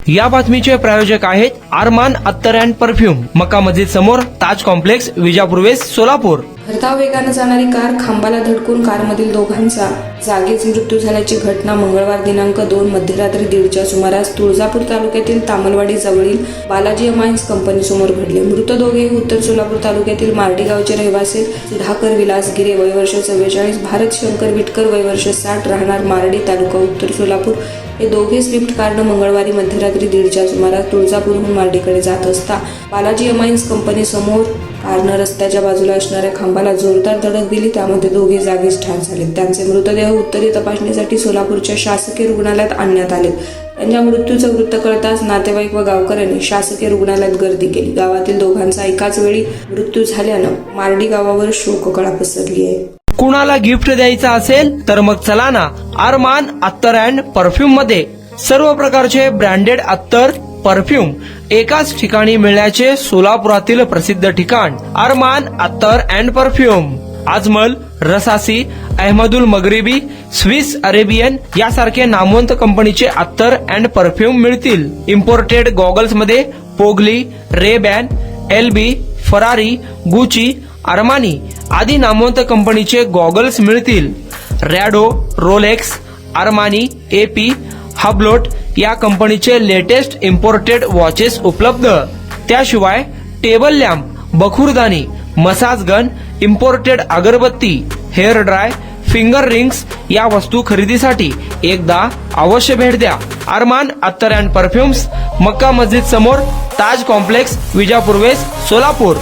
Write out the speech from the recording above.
या बातमीचे प्रायोजक आहेत अरमान अत्तर अँड परफ्यूम, मक्का मस्जिद समोर, ताज कॉम्प्लेक्स, विजापूर वेस्ट, सोलापूर. भरधाव वेगाने जाणारी कार खांबाला धडकून कारमधील दोघांचा जागीच मृत्यू झाल्याची घटना मंगळवार दिनांक 2 मध्यरात्री 1:30च्या सुमारास तुळजापूर तालुक्यातील तामलवाडी जवळील बालाजी अमायन्स कंपनीसमोर घडले. मृत दोघेही उत्तर सोलापूर तालुक्यातील मार्डी गावचे रहिवासी सुधाकर विलास गिरे वय वर्ष 44, भारत शंकर विटकर वय वर्ष 60 राहणार मार्डी तालुका उत्तर सोलापूर हे दोघे स्विफ्ट कारनं मंगळवारी मध्यरात्री 1:30च्या सुमारास तुळजापूरहून मार्डीकडे जात असता बालाजी अमायन्स कंपनी समोर कारनं रस्त्याच्या बाजूला असणाऱ्या खांबाला जोरदार धडक दिली. त्यामध्ये दोघे जागीच ठार झाले. त्यांचे मृतदेह उत्तरी तपासणीसाठी सोलापूरच्या शासकीय रुग्णालयात आणण्यात आले. त्यांच्या मृत्यूचं वृत्त कळताच नातेवाईक व गावकऱ्यांनी शासकीय रुग्णालयात गर्दी केली. गावातील दोघांचा एकाच वेळी मृत्यू झाल्यानं मार्डी गावावर शोककळा पसरली आहे. कुणाला गिफ्ट द्यायचं असेल तर मग चला ना अरमान अत्तर अँड परफ्यूम मध्ये. सर्व प्रकारचे ब्रँडेड अत्तर परफ्यूम एकाच ठिकाणी मिळण्याचे सोलापुरातील प्रसिद्ध ठिकाण अरमान अत्तर and perfume. Ajmal, Rasasi, Ahmadul Maghribi, Swiss Arabian यासारखे नामवंत कंपनीचे अत्तर अँड परफ्यूम मिळतील. इम्पोर्टेड गॉगल्स मध्ये पोगली, रेबॅन, एलबी, फरारी, गुची, अरमानी आदी नामवंत कंपनीचे गॉगल्स मिळतील. Rado, Rolex, Armani, AP, Hublot या कंपनीचे लेटेस्ट इम्पोर्टेड वॉचेस उपलब्ध. त्याशिवाय टेबल लॅम्प, बखुरदानी, मसाज गन, इम्पोर्टेड अगरबत्ती, हेअर ड्राय, फिंगर रिंग्स या वस्तू खरेदीसाठी एकदा अवश्य भेट द्या. अरमान अत्तर अँड परफ्युम्स, मक्का मस्जिद समोर, ताज कॉम्प्लेक्स, विजापूर वेस्ट, सोलापूर.